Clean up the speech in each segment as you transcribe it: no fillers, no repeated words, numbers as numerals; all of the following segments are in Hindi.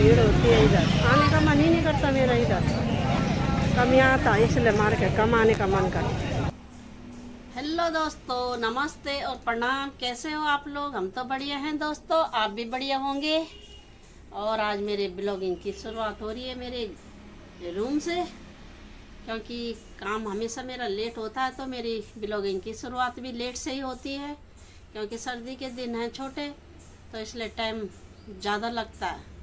भीड़ होती है इधर, आने का मन ही नहीं करता मेरा इधर। कम ही आता इसलिए मार्केट कम आने का मन करता। हेलो दोस्तों, नमस्ते और प्रणाम। कैसे हो आप लोग? हम तो बढ़िया हैं दोस्तों, आप भी बढ़िया होंगे। और आज मेरे ब्लॉगिंग की शुरुआत हो रही है मेरे रूम से, क्योंकि काम हमेशा मेरा लेट होता है, तो मेरी ब्लॉगिंग की शुरुआत भी लेट से ही होती है। क्योंकि सर्दी के दिन हैं छोटे, तो इसलिए टाइम ज़्यादा लगता है।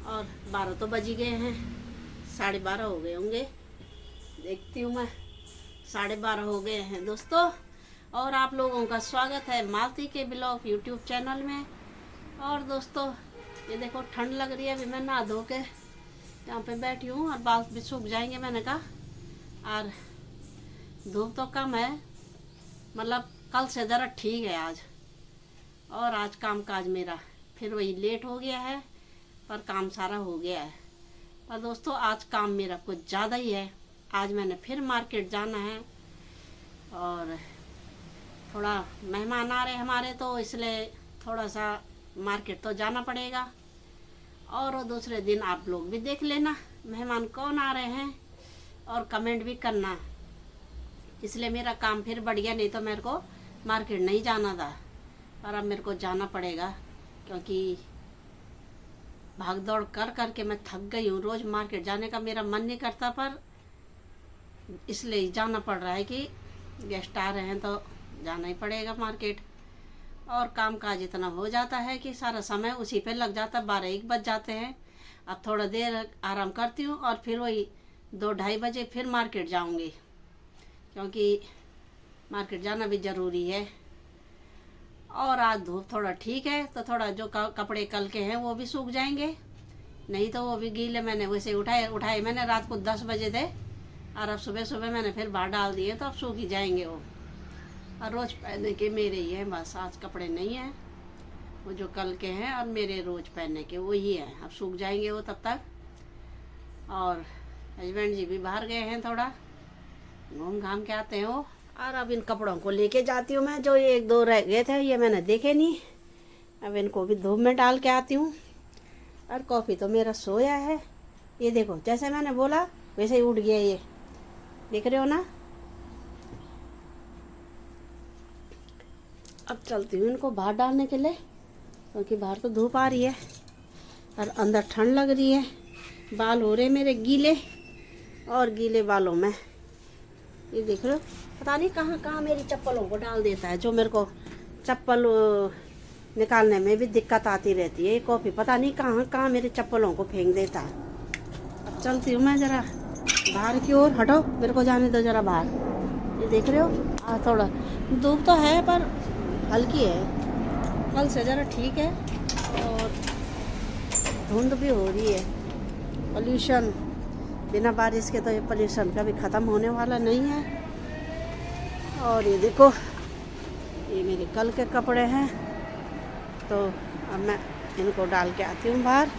और 12 तो बज गए हैं, 12:30 हो गए होंगे, देखती हूँ मैं। 12:30 हो गए हैं दोस्तों। और आप लोगों का स्वागत है मालती के ब्लॉग यूट्यूब चैनल में। और दोस्तों ये देखो, ठंड लग रही है। अभी मैं नहा धो के यहाँ पे बैठी हूँ और बाल भी सूख जाएंगे मैंने कहा। और धूप तो कम है, मतलब कल से ज़रा ठीक है आज। और आज काम काज मेरा फिर वही लेट हो गया है, पर काम सारा हो गया है। पर दोस्तों आज काम मेरा कुछ ज़्यादा ही है। आज मैंने फिर मार्केट जाना है, और थोड़ा मेहमान आ रहे हमारे, तो इसलिए थोड़ा सा मार्केट तो जाना पड़ेगा। और दूसरे दिन आप लोग भी देख लेना मेहमान कौन आ रहे हैं, और कमेंट भी करना। इसलिए मेरा काम फिर बढ़ गया, नहीं तो मेरे को मार्केट नहीं जाना था, पर अब मेरे को जाना पड़ेगा। क्योंकि भाग दौड़ कर कर के मैं थक गई हूँ। रोज़ मार्केट जाने का मेरा मन नहीं करता, पर इसलिए जाना पड़ रहा है कि गेस्ट आ रहे हैं तो जाना ही पड़ेगा मार्केट। और काम काज इतना हो जाता है कि सारा समय उसी पे लग जाता है। 12-1 बज जाते हैं। अब थोड़ा देर आराम करती हूँ और फिर वही 2-2:30 बजे फिर मार्केट जाऊँगी, क्योंकि मार्केट जाना भी ज़रूरी है। और आज धूप थोड़ा ठीक है, तो थोड़ा जो कपड़े कल के हैं वो भी सूख जाएंगे, नहीं तो वो भी गीले। मैंने वैसे उठाए मैंने रात को 10 बजे थे, और अब सुबह सुबह मैंने फिर बाहर डाल दिए, तो अब सूख ही जाएंगे वो। और रोज़ पहनने के मेरे ही हैं, बस आज कपड़े नहीं हैं। वो जो कल के हैं और मेरे रोज़ पहनने के वही हैं, अब सूख जाएंगे वो तब तक। और हस्बैंड जी भी बाहर गए हैं, थोड़ा घूम घाम के आते हैं वो। और अब इन कपड़ों को लेके जाती हूँ मैं, जो ये 1-2 रह गए थे, ये मैंने देखे नहीं। अब इनको भी धूप में डाल के आती हूँ। और कॉफ़ी तो मेरा सोया है, ये देखो, जैसे मैंने बोला वैसे ही उठ गया ये, देख रहे हो ना। अब चलती हूँ इनको बाहर डालने के लिए, क्योंकि बाहर तो धूप आ रही है और अंदर ठंड लग रही है। बाल हो रहे मेरे गीले, और गीले बालों में ये देख रहे हो, पता नहीं कहाँ कहाँ मेरी चप्पलों को डाल देता है। जो मेरे को चप्पल निकालने में भी दिक्कत आती रहती है, ये कॉफ़ी पता नहीं कहाँ कहाँ मेरे चप्पलों को फेंक देता है। अब चलती हूँ मैं ज़रा बाहर की ओर। हटो, मेरे को जाने दो ज़रा बाहर। ये देख रहे हो, थोड़ा धूप तो है पर हल्की है, कल से ज़रा ठीक है। और धुंध भी हो रही है, पोल्यूशन बिना बारिश के तो ये पोल्यूशन कभी ख़त्म होने वाला नहीं है। और ये देखो, ये मेरे कल के कपड़े हैं, तो अब मैं इनको डाल के आती हूँ बाहर।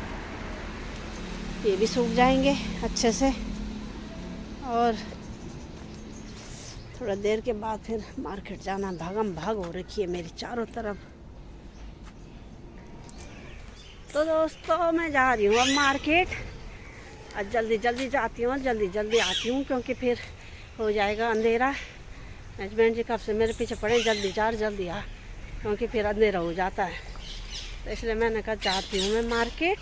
ये भी सूख जाएंगे अच्छे से। और थोड़ा देर के बाद फिर मार्केट जाना, भागम भाग हो रखी है मेरी चारों तरफ। तो दोस्तों मैं जा रही हूँ अब मार्केट। आज जल्दी जल्दी जाती हूँ, जल्दी जल्दी आती हूँ, क्योंकि फिर हो जाएगा अंधेरा। हस्बैंड जी कब से मेरे पीछे पड़े, जल्दी जल्दी आ, क्योंकि फिर अंधेरा हो जाता है। तो इसलिए मैंने कहा जाती हूँ मैं मार्केट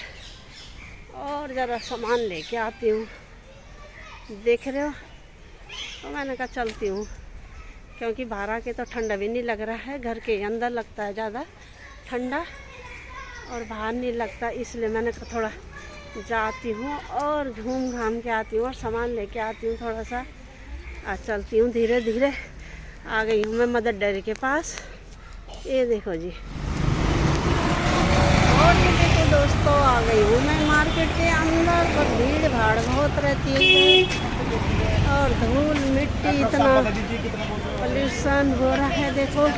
और ज़रा सामान लेके आती हूँ, देख रहे हो। तो मैंने कहा चलती हूँ, क्योंकि बाहर आके तो ठंडा भी नहीं लग रहा है, घर के अंदर लगता है ज़्यादा ठंडा और बाहर नहीं लगता। इसलिए मैंने कहा थोड़ा जाती हूँ और घूम घाम के आती हूँ और सामान लेके आती हूँ थोड़ा सा। आज चलती हूँ धीरे धीरे। आ गई हूँ मैं मदर डेयरी के पास, ये देखो जी। और ये देखो दोस्तों, आ गई हूँ मैं मार्केट के अंदर, पर भीड़ भाड़ बहुत रहती है और धूल मिट्टी, इतना पोल्यूशन हो रहा है। देखो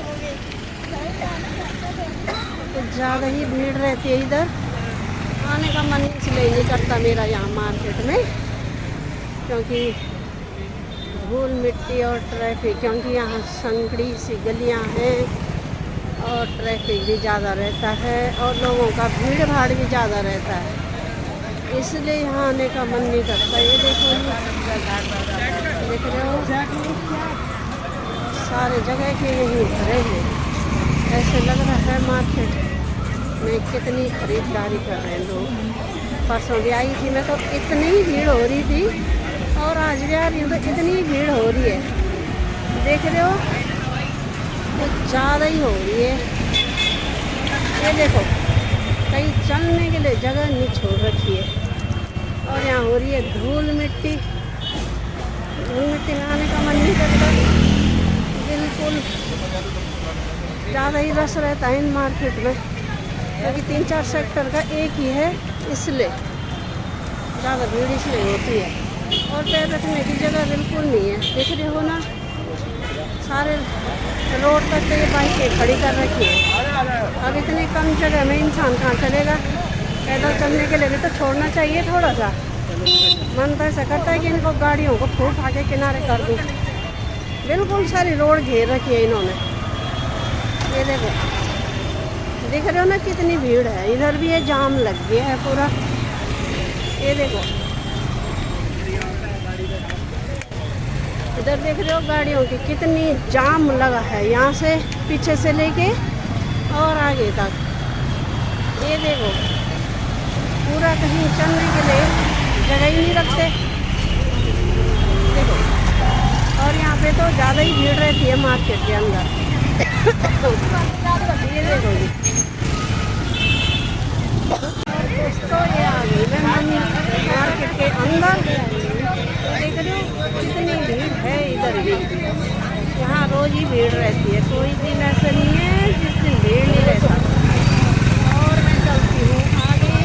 कुछ ज़्यादा ही भीड़ रहती है इधर, आने का मन इसलिए नहीं करता मेरा यहाँ मार्केट में, क्योंकि धूल मिट्टी और ट्रैफिक। क्योंकि यहाँ संकड़ी सी गलियाँ हैं और ट्रैफिक भी ज़्यादा रहता है और लोगों का भीड़ भाड़ भी ज़्यादा रहता है। इसलिए यहाँ आने का मन नहीं करता। ये देखो देख रहे हो सारे जगह के यहीं भरे हैं। ऐसे लग रहा है मार्केट में कितनी खरीदारी कर रहे हैं लोग। परसों भी आई थी मैं तो इतनी भीड़ हो रही थी, और आज भी आ रही हूँ तो इतनी भीड़ हो रही है। देख रहे हो कुछ ज़्यादा ही हो रही है। ये देखो कहीं चलने के लिए जगह नहीं छोड़ रखी है, और यहाँ हो रही है धूल मिट्टी। धूल मिट्टी में आने का मन नहीं करता बिल्कुल। ज़्यादा ही रस रहता है इन मार्केट में, क्योंकि 3-4 सेक्टर का एक ही है, इसलिए ज़्यादा भीड़ इसलिए होती है। और पैर रखने की जगह बिल्कुल नहीं है। देख रहे हो ना सारे रोड तक तो ये बाइकें खड़ी कर रखी है। अब इतनी कम जगह में इंसान कहाँ चलेगा? पैदल चलने के लिए भी तो छोड़ना चाहिए थोड़ा सा। मन तो ऐसा करता है कि इनको गाड़ियों को फूट आके किनारे कर दूँ। बिल्कुल सारी रोड घेर रखी है इन्होंने। ये देखो देख रहे हो ना कितनी भीड़ है। इधर भी ये जाम लग गया है पूरा। ये देखो इधर देख रहे हो गाड़ियों की कितनी जाम लगा है, यहाँ से पीछे से लेके और आगे तक। ये देखो पूरा कहीं चलने के लिए जगह ही नहीं रखते। देखो और यहाँ पे तो ज़्यादा ही भीड़ रहती है मार्केट के अंदर। ये देखो जी दोस्तों ये आ गई मैं मार्केट के अंदर। देख रहे हो कितनी भीड़ है इधर भी। यहाँ रोज ही भीड़ रहती है, कोई दिन ऐसा नहीं है जिस दिन भीड़ नहीं रहता। और मैं चलती हूँ आगे।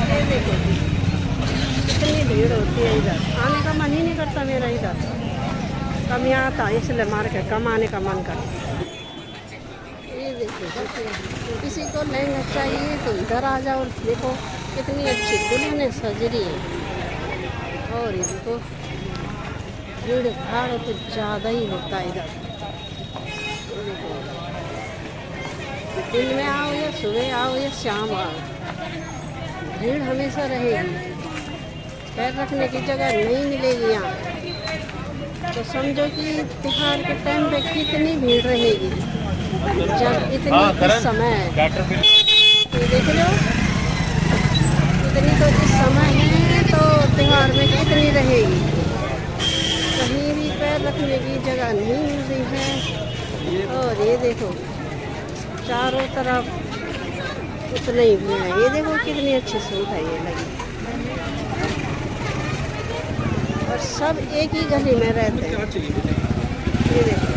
ये देखो जी कितनी भीड़ होती है इधर। आने का मन ही नहीं करता मेरा इधर। कम यहाँ आता इसलिए मार्केट कम आने का मन करता। ये देखो किसी को लहंगा चाहिए तो इधर आ जाओ। देखो कितनी अच्छी दुल्हनें सज रही है। और ये देखो भीड़ भाड़ तो ज़्यादा ही होता है इधर। देखो दिन में आओ या सुबह आओ या शाम आओ, भीड़ हमेशा रहेगी। पैर रखने की जगह नहीं मिलेगी यहाँ। तो समझो कि त्योहार के टाइम पे कितनी भीड़ रहेगी जब इतनी इस समय है। ये देख लो इतनी तो इस समय है तो त्योहार में कितनी रहेगी। कहीं भी पैर रखने की जगह नहीं मिल रही है। और ये देखो चारों तरफ उतना ही भीड़ है। ये देखो कितनी अच्छी सूट है ये लगी। और सब एक ही गली में रहते हैं। ये देखो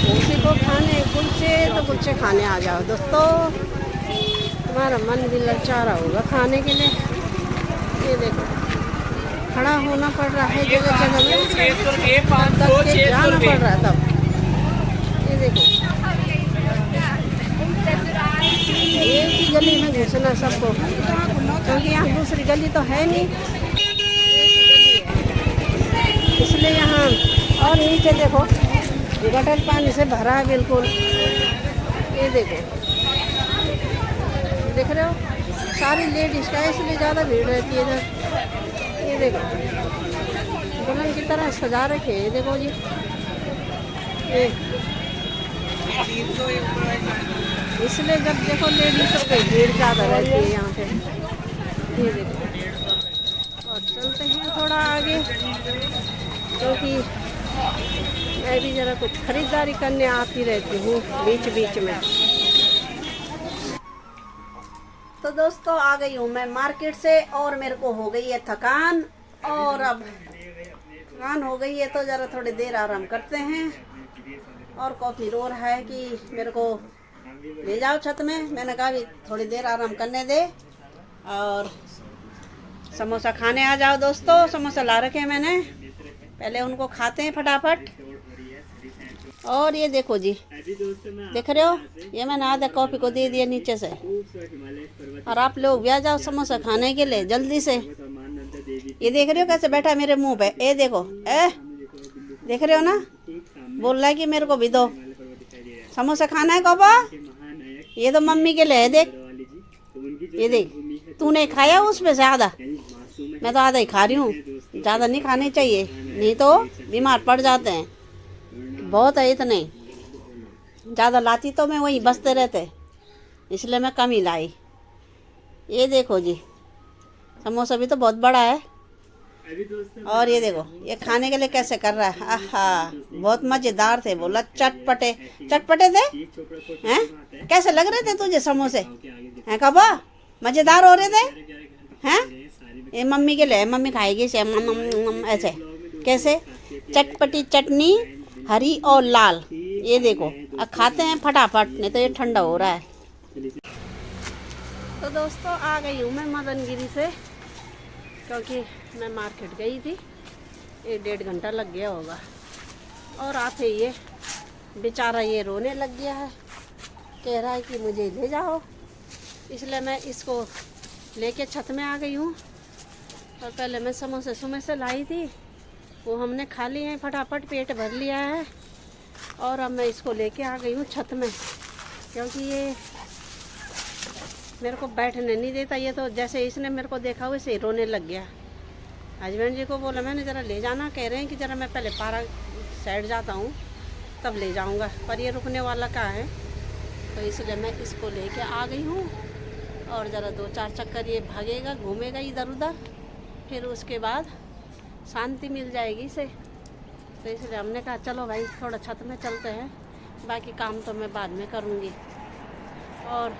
किसी को खाने कुलचे तो कुलचे खाने आ जाओ दोस्तों। तुम्हारा मन भी ललचा रहा होगा खाने के लिए। ये देखो खड़ा होना पड़ रहा है जगह जगह में, जाना पड़ रहा है तब। ये देखो एक ही गली में घुसना सबको, क्योंकि यहाँ दूसरी गली तो है नहीं, इसलिए यहाँ। और नीचे देखो गटर पानी से भरा है बिल्कुल। ये देखो देख रहे हो सारी लेडीज का इसलिए ज़्यादा भीड़ रहती है इधर। ये देखो दुल्हन की तरह सजा रखे। ये देखो जी ये इसलिए जब देखो लेडीज़ों की भीड़ ज़्यादा रहती है यहाँ पे। ये देखो और चलते हैं थोड़ा आगे, क्योंकि मैं भी ज़रा कुछ खरीदारी करने आती रहती हूँ बीच बीच में। तो दोस्तों आ गई हूँ मैं मार्केट से, और मेरे को हो गई है थकान। और अब थकान हो गई है तो ज़रा थोड़ी देर आराम करते हैं। और कॉफ़ी रो रहा है कि मेरे को ले जाओ छत में। मैंने कहा भी थोड़ी देर आराम करने दे और समोसा खाने आ जाओ दोस्तों। समोसा ला रखे हैं मैंने, पहले उनको खाते हैं फटाफट। और ये देखो जी देख रहे हो ये मैंने आधा कॉफ़ी को दे दिया नीचे से। और आप लोग भी आ जाओ समोसा खाने के लिए जल्दी से। ये देख रहे हो कैसे बैठा मेरे मुंह पे। ये देखो देख रहे हो ना, बोल रहा है कि मेरे को भी दो समोसा खाना है। कौपा ये तो मम्मी के लिए है। देख ये देख तूने खाया उसमें से आधा? मैं तो आधा ही खा रही हूँ, ज़्यादा नहीं खाने चाहिए, नहीं तो बीमार पड़ जाते हैं। बहुत है इतने, ज़्यादा लाती तो मैं वहीं बसते रहते, इसलिए मैं कम ही लाई। ये देखो जी, समोसा भी तो बहुत बड़ा है। और ये देखो ये खाने के लिए कैसे कर रहा है, आहा बहुत मज़ेदार थे, बोला चटपटे चटपटे थे हैं। कैसे लग रहे थे तुझे समोसे हैं कबा? मज़ेदार हो रहे थे हैं? ये मम्मी के लिए, मम्मी खाएगी इसे ऐसे कैसे, चटपटी चटनी हरी और लाल। ये देखो अब खाते हैं फटाफट, नहीं तो ये ठंडा हो रहा है। तो दोस्तों आ गई हूँ मैं मदनगिरी से, क्योंकि मैं मार्केट गई थी, 1-1.5 घंटा लग गया होगा। और आते ये बेचारा ये रोने लग गया है, कह रहा है कि मुझे ले जाओ, इसलिए मैं इसको लेके छत में आ गई हूँ। और पहले मैं समोसे सुबह से लाई थी, वो हमने खा लिए हैं, फटाफट पेट भर लिया है। और अब मैं इसको लेके आ गई हूँ छत में, क्योंकि ये मेरे को बैठने नहीं देता। ये तो जैसे इसने मेरे को देखा वैसे ही रोने लग गया। हस्बैंड जी को बोला मैंने, ज़रा ले जाना, कह रहे हैं कि ज़रा मैं पहले पारा साइड जाता हूँ तब ले जाऊँगा, पर ये रुकने वाला कहाँ है, तो इसलिए मैं इसको लेके आ गई हूँ। और ज़रा 2-4 चक्कर ये भागेगा, घूमेगा इधर उधर, फिर उसके बाद शांति मिल जाएगी इसे। तो इसलिए हमने कहा चलो भाई थोड़ा छत में चलते हैं, बाकी काम तो मैं बाद में करूँगी। और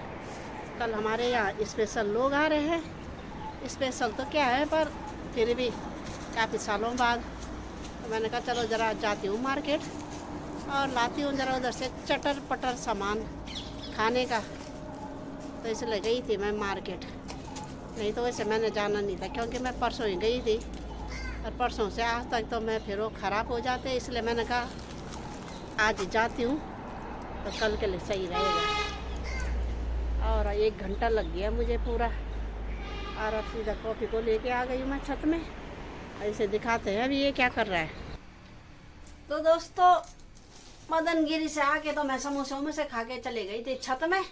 कल हमारे यहाँ स्पेशल लोग आ रहे हैं। स्पेशल तो क्या है, पर फिर भी काफ़ी सालों बाद, तो मैंने कहा चलो ज़रा जाती हूँ मार्केट और लाती हूँ ज़रा उधर से चटर पटर सामान खाने का। तो इसलिए गई थी मैं मार्केट, नहीं तो वैसे मैंने जाना नहीं था, क्योंकि मैं परसों ही गई थी और परसों से आज तक तो मैं फिर वो ख़राब हो जाते, इसलिए मैंने कहा आज जाती हूँ तो कल के लिए सही रहेगा। और 1 घंटा लग गया मुझे पूरा, और अब सीधा कॉफ़ी को लेके आ गई हूँ मैं छत में। ऐसे दिखाते हैं अभी ये क्या कर रहा है। तो दोस्तों मदनगिरी से आके तो मैं समोसों में से खा के चले गई थी छत में,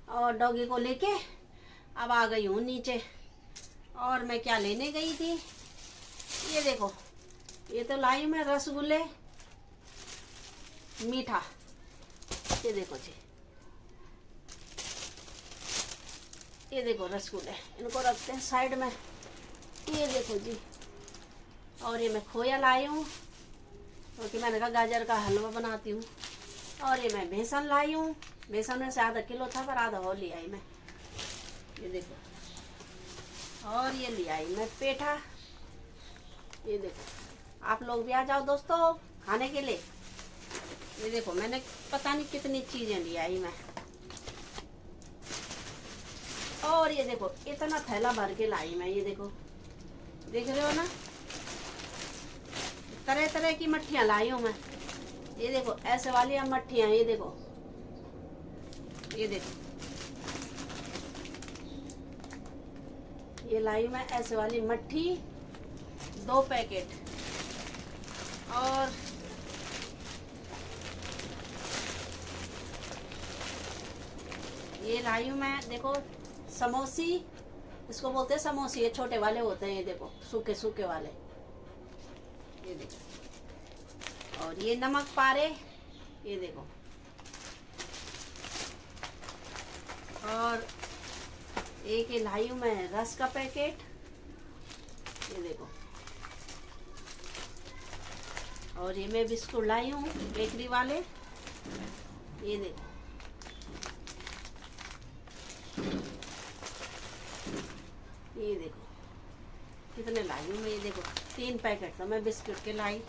और डॉगी को लेके अब आ गई हूँ नीचे। और मैं क्या लेने गई थी, ये देखो, ये तो लाई मैं रसगुल्ले मीठा, ये देखो जी, ये देखो रसगुल्ले, इनको रखते हैं साइड में। ये देखो जी, और ये मैं खोया लाई हूँ, क्योंकि मैंने कहा गाजर का हलवा बनाती हूँ। और ये मैं बेसन लाई हूँ, बेसन में से आधा किलो था पर आधा और ले आई मैं, ये देखो। और ये ले आई मैं पेठा, ये देखो। आप लोग भी आ जाओ दोस्तों खाने के लिए। ये देखो मैंने पता नहीं कितनी चीज़ें ले आई मैं। और ये देखो इतना थैला भर के लाई मैं, ये देखो, देख रहे हो ना, तरह तरह की मट्ठियाँ लाई हूँ मैं। ये देखो ऐसे वाली मट्ठियाँ, ये देखो, ये देखो, ये लाई मैं ऐसे वाली मट्ठी 2 पैकेट। और ये लाई हूँ मैं, देखो समोसी, इसको बोलते हैं समोसी, ये छोटे वाले होते हैं, ये देखो सूखे सूखे वाले, ये देखो। और ये नमक पारे, ये देखो। और एक ये लाई हूँ मैं रस का पैकेट, ये देखो। और ये मैं बिस्कुट लाई हूँ बेकरी वाले, ये देखो। ये देखो कितने लाई हूँ मैं, ये देखो 3 पैकेट तो मैं बिस्कुट के लाई।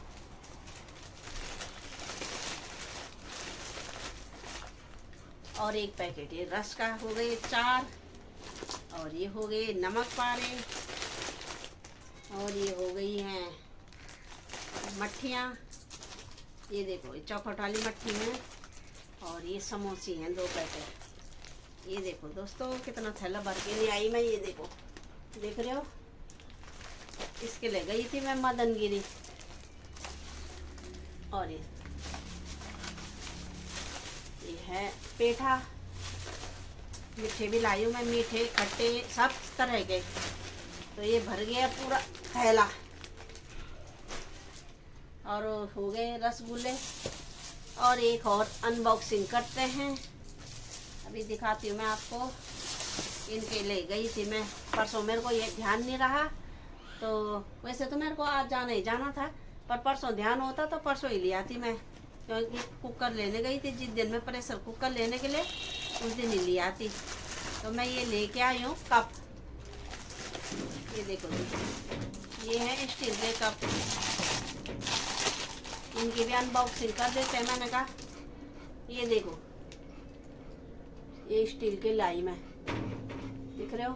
और 1 पैकेट ये रस का हो गए 4, और ये हो गए नमक पारे, और ये हो गई हैं मट्ठियाँ, ये देखो ये चौखट वाली मट्ठी है। और ये समोसी हैं 2 पैकेट। ये देखो दोस्तों कितना थैला भर के ले आई मैं, ये देखो, देख रहे हो। इसके लिए गई थी मैं मदनगिरी। और ये है पेठा, मीठे भी लाई हूँ मैं, मीठे खट्टे सब तरह के। तो ये भर गया पूरा थैला। और हो गए रसगुल्ले। और एक और अनबॉक्सिंग करते हैं, अभी दिखाती हूँ मैं आपको। इनके ले गई थी मैं परसों, मेरे को ये ध्यान नहीं रहा। तो वैसे तो मेरे को आज जाना ही जाना था, पर परसों ध्यान होता तो परसों ही ले आती मैं, क्योंकि कुकर लेने गई थी जिस दिन मैं प्रेशर कुकर लेने के लिए, उस दिन ही ले आती। तो मैं ये लेके आई हूँ कप। ये देखो जी, ये है स्टील के कप। इनकी भी अनबॉक्सिंग कर देते हैं। मैंने कहा ये देखो, ये स्टील के लाई मैं, दिख रहे हो,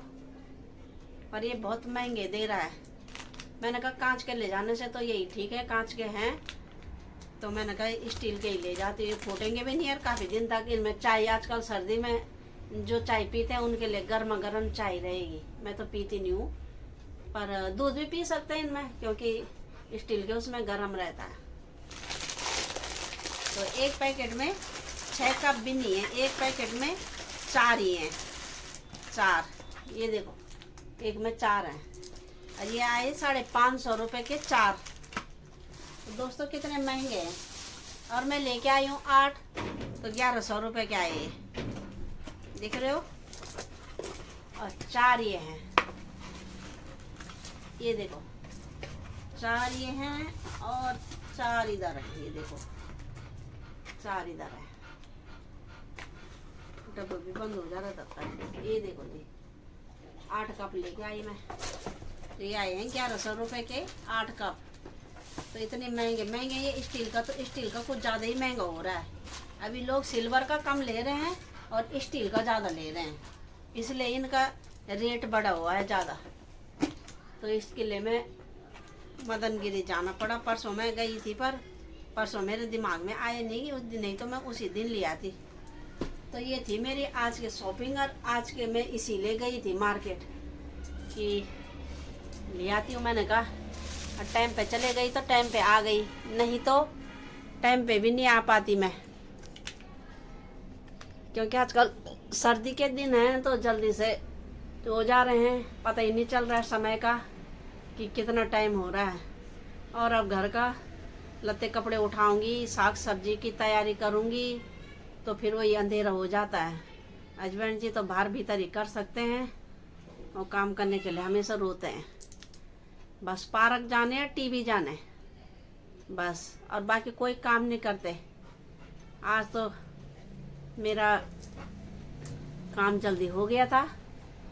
पर ये बहुत महंगे दे रहा है। मैंने कहा कांच के ले जाने से तो यही ठीक है, कांच के हैं। तो मैंने कहा स्टील के ही ले जाती हूँ, फूटेंगे भी नहीं यार काफ़ी दिन तक। इनमें चाय, आजकल सर्दी में जो चाय पीते हैं उनके लिए गर्मा गर्म चाय रहेगी। मैं तो पीती नहीं हूँ, पर दूध भी पी सकते हैं इनमें, क्योंकि स्टील के उसमें गर्म रहता है। तो एक पैकेट में 6 कप भी नहीं है, एक पैकेट में 4 ही हैं, 4। ये देखो, एक में 4 हैं। और ये आए 550 रुपये के 4। तो दोस्तों कितने महंगे हैं। और मैं लेके आई हूँ 8, तो 1100 रुपये के आए ये, दिख रहे हो। और 4 ये हैं, ये देखो 4 ये हैं और 4 इधर है। ये देखो 4 इधर है। डब्बा भी बंद हो जा रहा था। ये देखो जी, 8 कप लेके आई मैं। तो ये आए हैं 1100 रुपये के 8 कप। तो इतने महंगे महंगे, ये स्टील का, तो स्टील का कुछ ज़्यादा ही महंगा हो रहा है। अभी लोग सिल्वर का कम ले रहे हैं और स्टील का ज़्यादा ले रहे हैं, इसलिए इनका रेट बढ़ा हुआ है ज़्यादा। तो इसके लिए मैं मदनगिरी जाना पड़ा। परसों मैं गई थी, पर परसों मेरे दिमाग में आए नहीं, उस दिन, नहीं तो मैं उसी दिन ले आती। तो ये थी मेरी आज के शॉपिंग। और आज के मैं इसीलिए गई थी मार्केट कि ले आती हूँ। मैंने कहा टाइम पे चले गई तो टाइम पे आ गई, नहीं तो टाइम पे भी नहीं आ पाती मैं, क्योंकि आजकल सर्दी के दिन हैं तो जल्दी से हो जा रहे हैं, पता ही नहीं चल रहा है समय का कि कितना टाइम हो रहा है। और अब घर का लत्ते कपड़े उठाऊंगी, साग सब्जी की तैयारी करूंगी, तो फिर वही अंधेरा हो जाता है। हस्बैंड जी तो बाहर भीतर ही कर सकते हैं, और काम करने के लिए हमेशा रोते हैं। बस पार्क जाने या टीवी जाने, बस, और बाकी कोई काम नहीं करते। आज तो मेरा काम जल्दी हो गया था।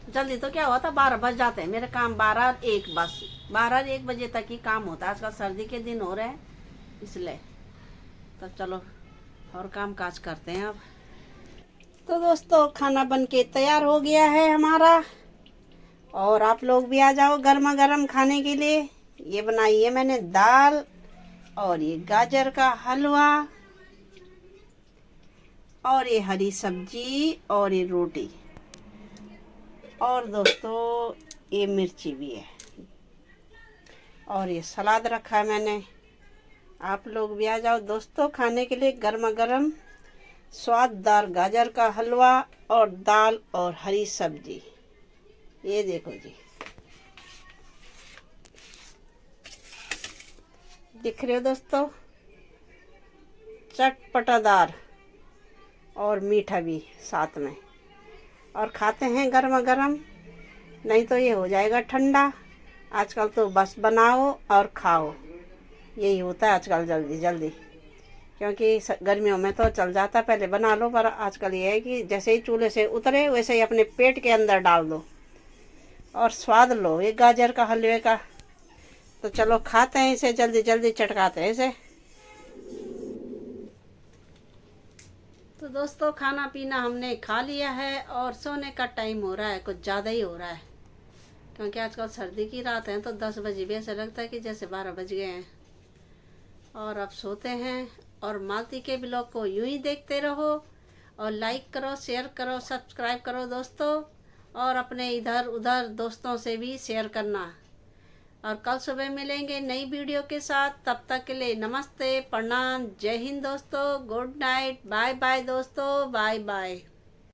जल्दी तो क्या हुआ था, 12 बज जाते हैं मेरे काम, 12-1 बस, 12-1 बजे तक ही काम होता है। आजकल सर्दी के दिन हो रहे हैं इसलिए। तो चलो और काम काज करते हैं अब। तो दोस्तों खाना बन के तैयार हो गया है हमारा, और आप लोग भी आ जाओ गर्मा गर्म खाने के लिए। ये बनाई है मैंने दाल, और ये गाजर का हलवा, और ये हरी सब्जी, और ये रोटी, और दोस्तों ये मिर्ची भी है, और ये सलाद रखा है मैंने। आप लोग भी आ जाओ दोस्तों खाने के लिए गर्मा गर्म स्वाददार गाजर का हलवा और दाल और हरी सब्जी। ये देखो जी, दिख रहे हो दोस्तों, चटपटादार और मीठा भी साथ में। और खाते हैं गर्मा गर्म, नहीं तो ये हो जाएगा ठंडा। आजकल तो बस बनाओ और खाओ, यही होता है आजकल, जल्दी जल्दी। क्योंकि गर्मियों में तो चल जाता पहले बना लो, पर आजकल ये है कि जैसे ही चूल्हे से उतरे वैसे ही अपने पेट के अंदर डाल दो और स्वाद लो ये गाजर का हलवे का। तो चलो खाते हैं इसे, जल्दी जल्दी चटकाते हैं इसे। तो दोस्तों खाना पीना हमने खा लिया है, और सोने का टाइम हो रहा है, कुछ ज़्यादा ही हो रहा है, क्योंकि आजकल सर्दी की रात है। तो 10 बजे भी ऐसा लगता है कि जैसे 12 बज गए हैं। और अब सोते हैं। और मालती के ब्लॉग को यूं ही देखते रहो, और लाइक करो, शेयर करो, सब्सक्राइब करो दोस्तों, और अपने इधर उधर दोस्तों से भी शेयर करना। और कल सुबह मिलेंगे नई वीडियो के साथ। तब तक के लिए नमस्ते, प्रणाम, जय हिंद दोस्तों, गुड नाइट, बाय बाय दोस्तों, बाय बाय।